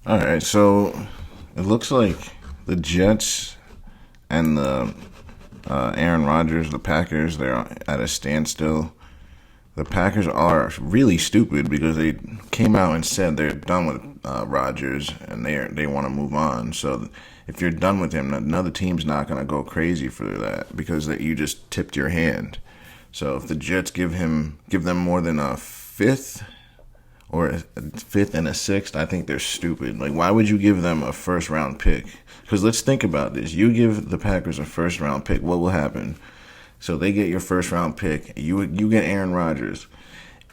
All right, so it looks like the Jets and the Aaron Rodgers, the Packers, they're at a standstill. The Packers are really stupid because they came out and said they're done with Rodgers and they want to move on. So if you're done with him, another team's not going to go crazy for that because that you just tipped your hand. So if the Jets give them more than a fifth or a fifth and a sixth, I think they're stupid. Like, why would you give them a first round pick? Because let's think about this. You give the Packers a first round pick, what will happen? So they get your first round pick. You get Aaron Rodgers.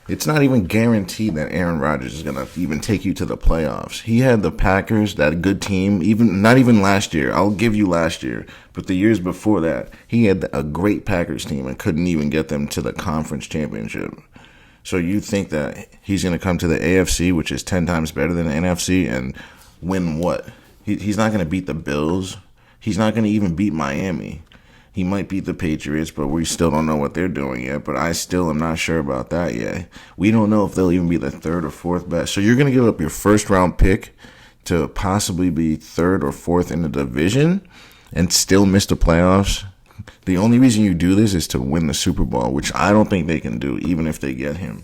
It's not even guaranteed that Aaron Rodgers is gonna even take you to the playoffs. He had the Packers, that good team, even not even last year. I'll give you last year, but the years before that, he had a great Packers team and couldn't even get them to the conference championship. So you think that he's gonna come to the AFC, which is 10 times better than the NFC, and win what? He's not gonna beat the Bills. He's not gonna even beat Miami. He might beat the Patriots, but we still don't know what they're doing yet. But I still am not sure about that yet. We don't know if they'll even be the third or fourth best. So you're going to give up your first round pick to possibly be third or fourth in the division and still miss the playoffs? The only reason you do this is to win the Super Bowl, which I don't think they can do, even if they get him.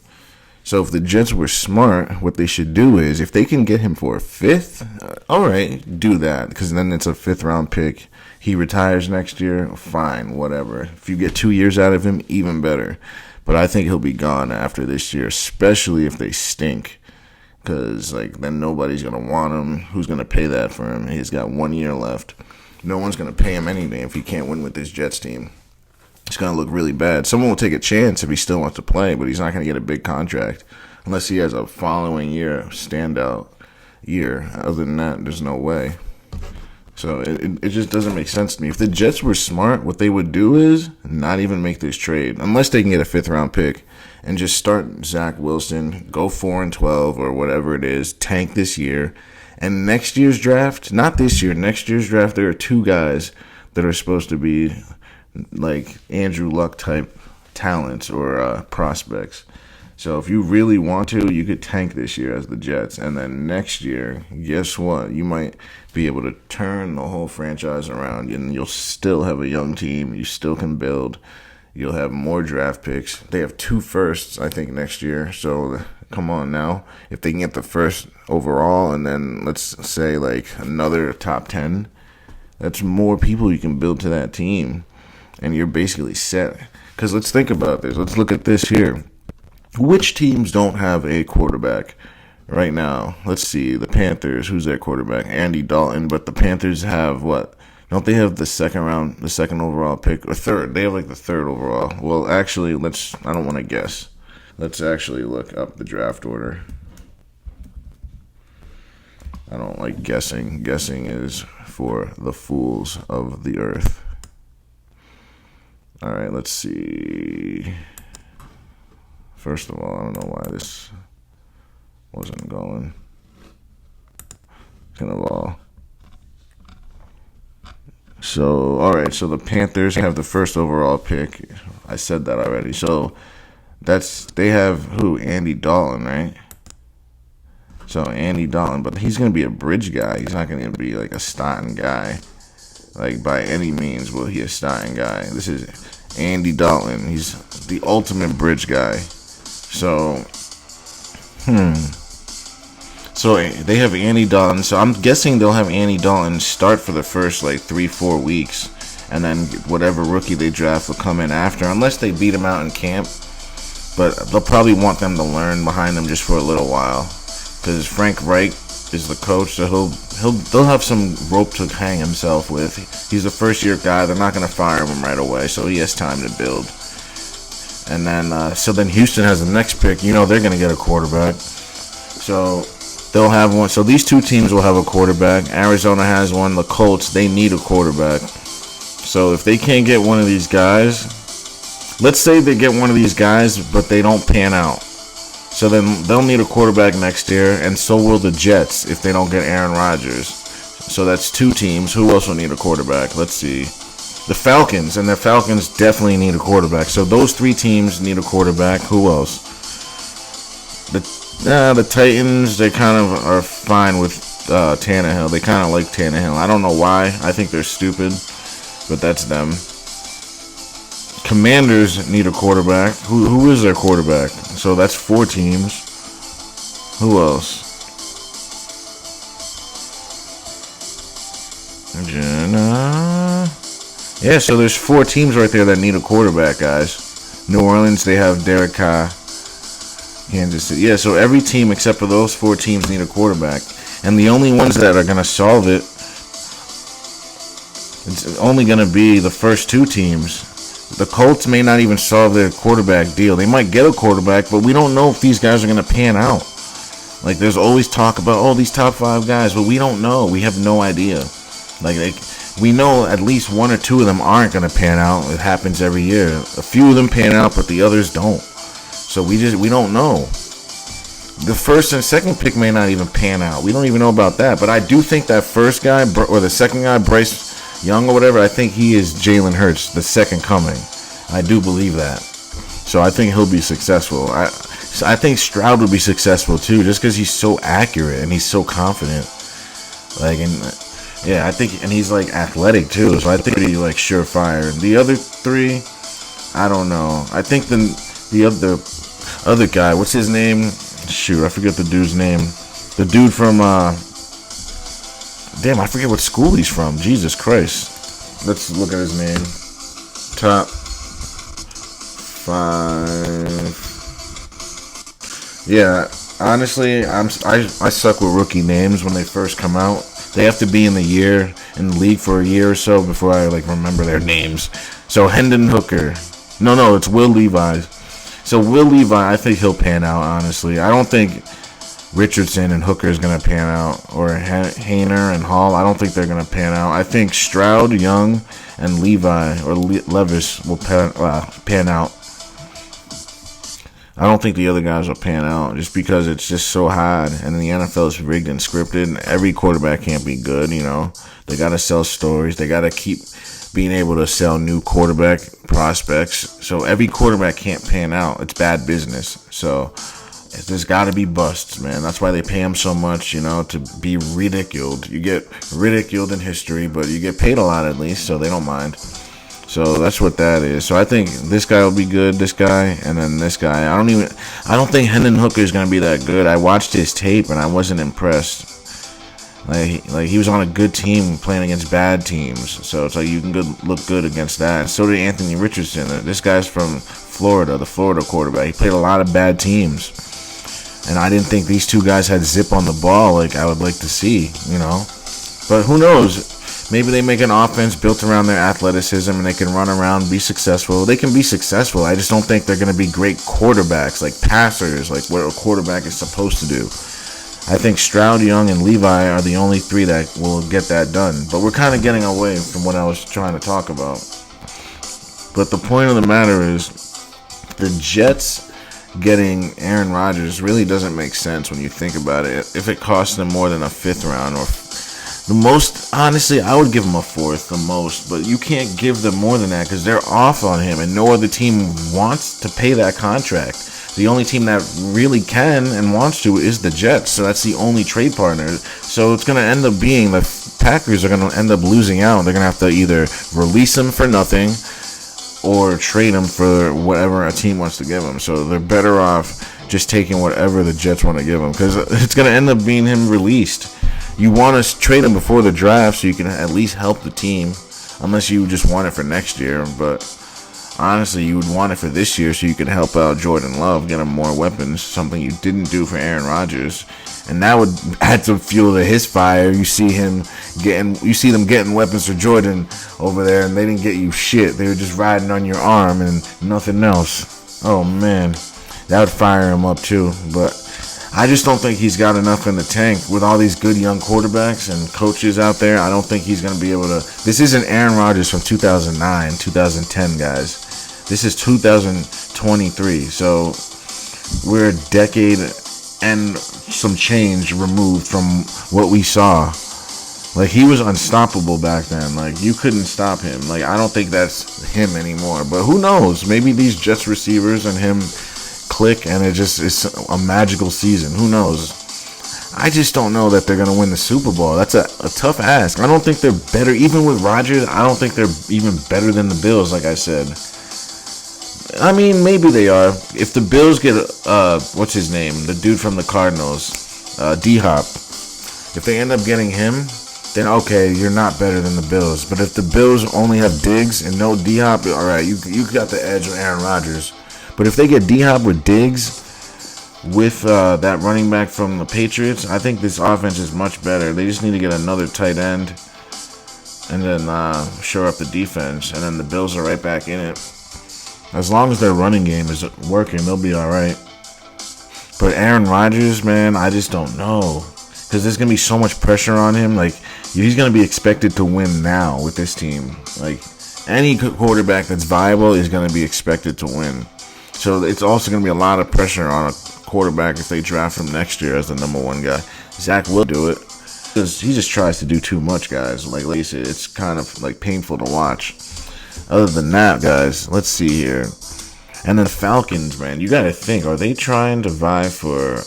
So if the Jets were smart, what they should do is, if they can get him for a fifth, all right, do that, because then it's a fifth round pick. He retires next year, fine, whatever. If you get 2 years out of him, even better. But I think he'll be gone after this year, especially if they stink, because like then nobody's gonna want him. Who's gonna pay that for him? He's got 1 year left. No one's gonna pay him anything if he can't win with this Jets team. It's going to look really bad. Someone will take a chance if he still wants to play, but he's not going to get a big contract unless he has a following year standout year. Other than that, there's no way. So it just doesn't make sense to me. If the Jets were smart, what they would do is not even make this trade unless they can get a fifth round pick and just start Zach Wilson, go 4-12 or whatever it is, tank this year. And next year's draft, not this year, next year's draft, there are two guys that are supposed to be like Andrew Luck type talents or prospects. So if you really want to, you could tank this year as the Jets. And then next year, guess what? You might be able to turn the whole franchise around and you'll still have a young team. You still can build. You'll have more draft picks. They have 2 firsts, I think, next year. So come on now. If they can get the first overall and then let's say like another top 10, that's more people you can build to that team. And you're basically set. Because let's think about this. Let's look at this here. Which teams don't have a quarterback right now? Let's see. The Panthers, who's their quarterback? Andy Dalton. But the Panthers have what? Don't they have the second overall pick? Or third? They have like the third overall. Well, actually, I don't want to guess. Let's actually look up the draft order. I don't like guessing. Guessing is for the fools of the earth. All right, let's see. First of all, I don't know why this wasn't going. Second of all. So, all right, so the Panthers have the first overall pick. I said that already. So, they have who? Andy Dalton, right? So, Andy Dalton, but he's going to be a bridge guy. He's not going to be like a starting guy. Like, by any means will he a starting guy. This is Andy Dalton. He's the ultimate bridge guy. So, So they have Andy Dalton. So I'm guessing they'll have Andy Dalton start for the first like 3-4 weeks. And then whatever rookie they draft will come in after. Unless they beat him out in camp. But they'll probably want them to learn behind them just for a little while. Because Frank Reich is the coach, so they'll have some rope to hang himself with. He's a first-year guy. They're not going to fire him right away, so he has time to build. And then, so then Houston has the next pick. You know they're going to get a quarterback. So they'll have one. So these two teams will have a quarterback. Arizona has one. The Colts, they need a quarterback. So if they can't get one of these guys, let's say they get one of these guys, but they don't pan out. So then they'll need a quarterback next year, and so will the Jets if they don't get Aaron Rodgers. So that's 2 teams. Who else will need a quarterback? Let's see. The Falcons, and the Falcons definitely need a quarterback. So those 3 teams need a quarterback. Who else? The Titans, they kind of are fine with Tannehill. They kind of like Tannehill. I don't know why. I think they're stupid, but that's them. Commanders need a quarterback. Who is their quarterback? So that's 4 teams. Who else? Yeah, so there's 4 teams right there that need a quarterback, guys. New Orleans, they have Derek Carr. Kansas City. Yeah, so every team except for those 4 teams need a quarterback. And the only ones that are going to solve it, it's only going to be the first 2 teams. The Colts may not even solve their quarterback deal. They might get a quarterback, but we don't know if these guys are going to pan out. Like, there's always talk about, these top 5 guys, but we don't know. We have no idea. Like we know at least 1 or 2 of them aren't going to pan out. It happens every year. A few of them pan out, but the others don't. So we don't know. The first and second pick may not even pan out. We don't even know about that. But I do think that first guy, or the second guy, Bryce Young or whatever, I think he is Jalen Hurts, the second coming. I do believe that. So I think he'll be successful. I think Stroud will be successful too, just because he's so accurate and he's so confident. I think, and he's like athletic too. So I think he's like surefire. The other 3, I don't know. I think the other guy, what's his name? Shoot, I forget the dude's name. The dude from damn, I forget what school he's from. Jesus Christ. Let's look at his name. Top 5. Yeah, honestly, I suck with rookie names when they first come out. They have to be in the league for a year or so before I remember their names. So Hendon Hooker. No, it's Will Levi. So Will Levi, I think he'll pan out, honestly. I don't think Richardson and Hooker is going to pan out, or Hayner and Hall. I don't think they're going to pan out. I think Stroud, Young, and Levi or Levis will pan out. I don't think the other guys will pan out just because it's just so hard. And the NFL is rigged and scripted. And every quarterback can't be good, you know. They got to sell stories. They got to keep being able to sell new quarterback prospects. So every quarterback can't pan out. It's bad business. So there's got to be busts, man. That's why they pay them so much, you know, to be ridiculed. You get ridiculed in history, but you get paid a lot at least, so they don't mind. So that's what that is. So I think this guy will be good, this guy, and then this guy. I don't think Hendon Hooker is going to be that good. I watched his tape, and I wasn't impressed. Like he was on a good team playing against bad teams. So it's like you can look good against that. And so did Anthony Richardson. This guy's from Florida, the Florida quarterback. He played a lot of bad teams. And I didn't think these 2 guys had zip on the ball like I would like to see, you know. But who knows? Maybe they make an offense built around their athleticism and they can run around, be successful. They can be successful. I just don't think they're going to be great quarterbacks, like passers, like what a quarterback is supposed to do. I think Stroud, Young, and Levi are the only 3 that will get that done. But we're kind of getting away from what I was trying to talk about. But the point of the matter is the Jets getting Aaron Rodgers really doesn't make sense when you think about it. If it costs them more than a 5th round or the most, honestly, I would give him a 4th, the most. But you can't give them more than that because they're off on him, and no other team wants to pay that contract. The only team that really can and wants to is the Jets, so that's the only trade partner. So it's going to end up being the Packers are going to end up losing out. They're going to have to either release him for nothing or trade him for whatever a team wants to give him. So they're better off just taking whatever the Jets want to give him because it's going to end up being him released. You want to trade him before the draft so you can at least help the team, unless you just want it for next year. But honestly, you would want it for this year so you could help out Jordan Love, get him more weapons, something you didn't do for Aaron Rodgers. And that would add some fuel to his fire. You see them getting weapons for Jordan over there, and they didn't get you shit. They were just riding on your arm and nothing else. Oh man, that would fire him up too. But I just don't think he's got enough in the tank with all these good young quarterbacks and coaches out there. I don't think he's going to be able to. This isn't Aaron Rodgers from 2009, 2010, guys. This is 2023. So we're a decade and some change removed from what we saw. Like, he was unstoppable back then. Like, you couldn't stop him. Like, I don't think that's him anymore. But who knows? Maybe these Jets receivers and him click and it just is a magical season. Who knows? I just don't know that they're going to win the Super Bowl. That's a tough ask. I don't think they're better. Even with Rodgers, I don't think they're even better than the Bills, like I said. I mean, maybe they are. If the Bills get, what's his name? The dude from the Cardinals, D-Hop. If they end up getting him, then okay, you're not better than the Bills. But if the Bills only have Diggs and no D-Hop, all right, you got the edge with Aaron Rodgers. But if they get D-Hop with Diggs, with that running back from the Patriots, I think this offense is much better. They just need to get another tight end and then shore up the defense. And then the Bills are right back in it. As long as their running game is working, they'll be all right. But Aaron Rodgers, man, I just don't know. Because there's going to be so much pressure on him. Like, he's going to be expected to win now with this team. Like, any quarterback that's viable is going to be expected to win. So it's also going to be a lot of pressure on a quarterback if they draft him next year as the number one guy. Zach will do it. Because he just tries to do too much, guys. Like I said, it's kind of like painful to watch. Other than that, guys, let's see here. And then Falcons, man, you got to think, are they trying to vie for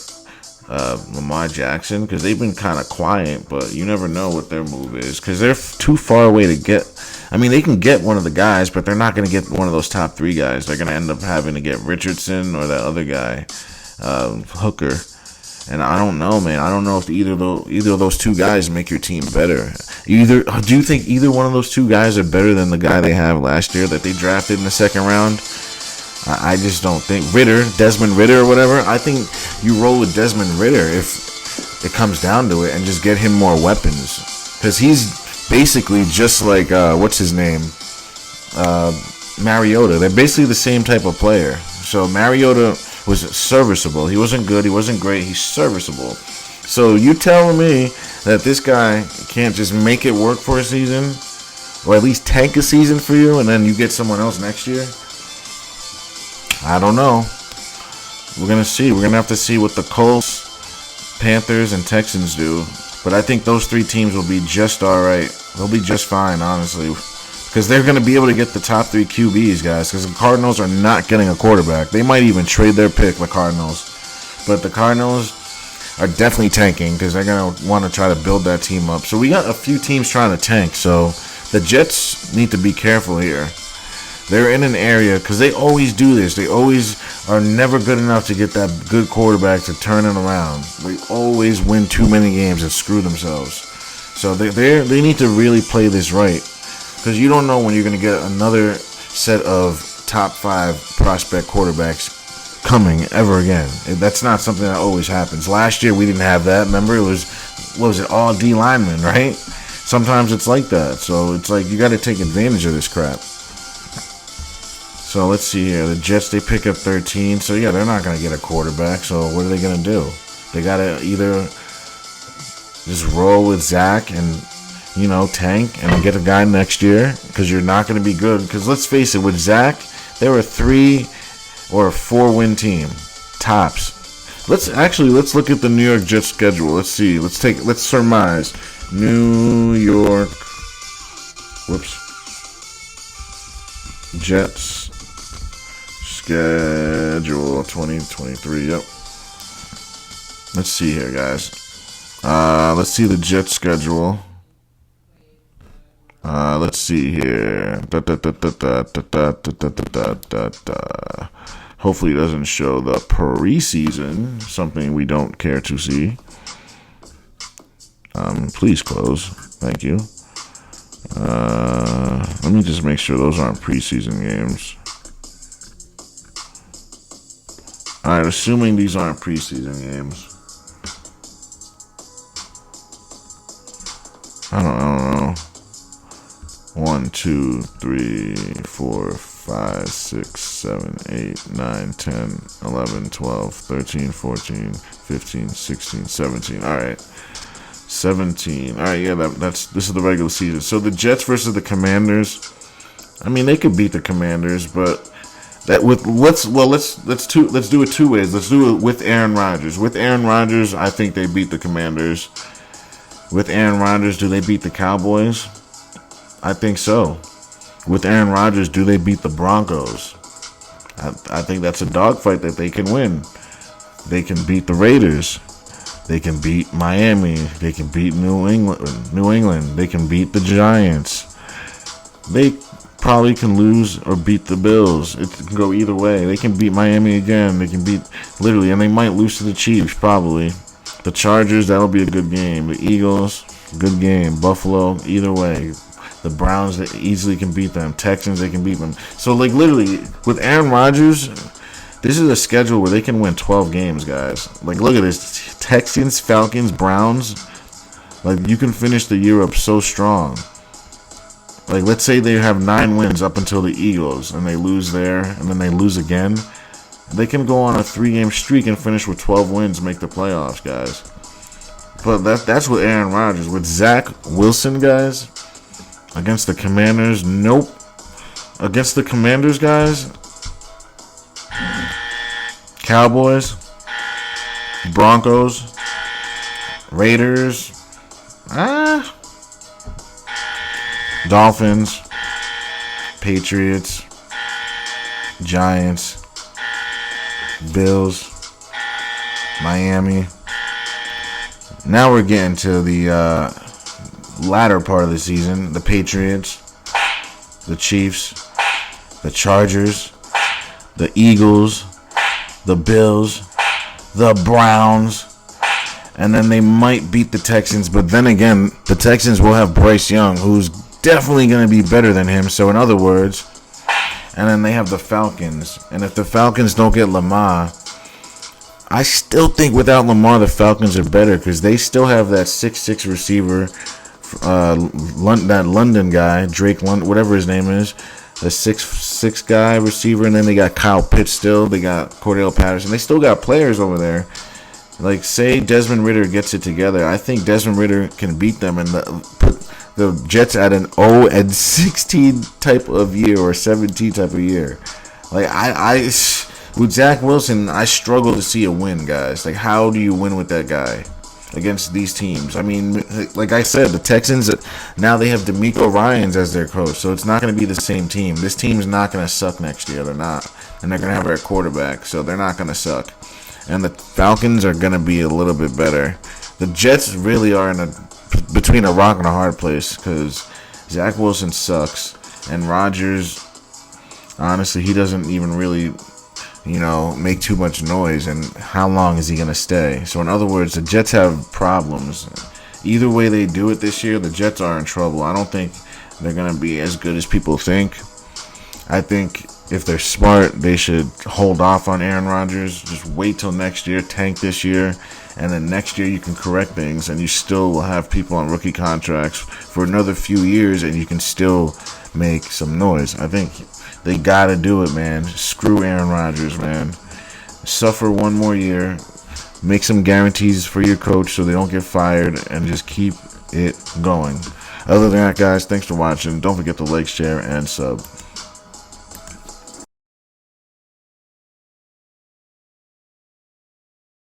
Lamar Jackson? Because they've been kind of quiet, but you never know what their move is. Because they're too far away to get. I mean, they can get one of the guys, but they're not going to get one of those top three guys. They're going to end up having to get Richardson or that other guy, Hooker. And I don't know, man. I don't know if either of those two guys make your team better. Do you think either one of those two guys are better than the guy they have last year that they drafted in the second round? I just don't think. Desmond Ridder or whatever. I think you roll with Desmond Ridder if it comes down to it and just get him more weapons. Because he's basically just like, what's his name? Mariota. They're basically the same type of player. So Mariota was serviceable. He wasn't good. He wasn't great. He's serviceable. So you telling me that this guy can't just make it work for a season? Or at least tank a season for you and then you get someone else next year? I don't know. We're going to see. We're going to have to see what the Colts, Panthers, and Texans do. But I think those three teams will be just all right. They'll be just fine, honestly. Because they're going to be able to get the top three QBs, guys. Because the Cardinals are not getting a quarterback. They might even trade their pick, the Cardinals. But the Cardinals are definitely tanking because they're going to want to try to build that team up. So we got a few teams trying to tank. So the Jets need to be careful here. They're in an area, because they always do this. They always are never good enough to get that good quarterback to turn it around. They always win too many games and screw themselves. So they need to really play this right. Because you don't know when you're going to get another set of top 5 prospect quarterbacks coming ever again. That's not something that always happens. Last year we didn't have that. Remember, it was all D linemen, right? Sometimes it's like that. So it's like you got to take advantage of this crap. So let's see here. The Jets, they pick up 13. So yeah, they're not going to get a quarterback. So what are they going to do? They got to either just roll with Zach and, tank and get a guy next year, because you're not going to be good. Because let's face it, with Zach, they were a 3 or a 4-win team, tops. Let's look at the New York Jets schedule. Let's see. Let's surmise. New York, Jets schedule 2023. Yep. Let's see here, guys. Let's see the Jets schedule. Let's see here. Hopefully it doesn't show the preseason, something we don't care to see. Please close. Thank you. Let me just make sure those aren't preseason games. Alright, assuming these aren't preseason games. I don't know. 1, 2, 3, 4, 5, 6, 7, 8, 9, 10, 11, 12, 13, 14, 15, 16, 17. Alright. 17. Alright, yeah, this is the regular season. So the Jets versus the Commanders. I mean, they could beat the Commanders, but let's do it two ways. Let's do it with Aaron Rodgers. With Aaron Rodgers, I think they beat the Commanders. With Aaron Rodgers, do they beat the Cowboys? I think so. With Aaron Rodgers, do they beat the Broncos? I think that's a dogfight that they can win. They can beat the Raiders. They can beat Miami. They can beat New England. They can beat the Giants. They probably can lose or beat the Bills. It can go either way. They can beat Miami again. They can beat literally, and they might lose to the Chiefs probably. The Chargers, that'll be a good game. The Eagles, good game. Buffalo, either way. The Browns, they easily can beat them. Texans, they can beat them. So, like, literally, with Aaron Rodgers, this is a schedule where they can win 12 games, guys. Like, look at this. Texans, Falcons, Browns. Like, you can finish the year up so strong. Like, let's say they have 9 wins up until the Eagles, and they lose there, and then they lose again. They can go on a 3-game streak and finish with 12 wins and make the playoffs, guys. But that's with Aaron Rodgers. With Zach Wilson, guys, against the Commanders, nope. Against the Commanders, guys, Cowboys, Broncos, Raiders, Dolphins, Patriots, Giants, Bills, Miami. Now we're getting to the latter part of the season. The Patriots, the Chiefs, the Chargers, the Eagles, the Bills, the Browns, and then they might beat the Texans. But then again, the Texans will have Bryce Young, who's definitely going to be better than him. So in other words, and then they have the Falcons. And if the Falcons don't get Lamar, I still think without Lamar, the Falcons are better because they still have that 6'6" receiver, that London guy, Drake London, whatever his name is, the 6'6" guy receiver, and then they got Kyle Pitts still, they got Cordell Patterson. They still got players over there. Like, say Desmond Ridder gets it together, I think Desmond Ridder can beat them and put the Jets at an 0-16 type of year or 17 type of year. Like, I with Zach Wilson, I struggle to see a win, guys. Like, how do you win with that guy against these teams? I mean, like I said, the Texans, now they have DeMeco Ryans as their coach, so it's not going to be the same team. This team is not going to suck next year. They're not. And they're going to have their quarterback, so they're not going to suck. And the Falcons are going to be a little bit better. The Jets really are between a rock and a hard place because Zach Wilson sucks. And Rodgers, honestly, he doesn't even really, make too much noise. And how long is he going to stay? So in other words, the Jets have problems. Either way they do it this year, the Jets are in trouble. I don't think they're going to be as good as people think. I think if they're smart, they should hold off on Aaron Rodgers. Just wait till next year, tank this year, and then next year you can correct things, and you still will have people on rookie contracts for another few years, and you can still make some noise. I think they got to do it, man. Screw Aaron Rodgers, man. Suffer one more year. Make some guarantees for your coach so they don't get fired, and just keep it going. Other than that, guys, thanks for watching. Don't forget to like, share, and sub.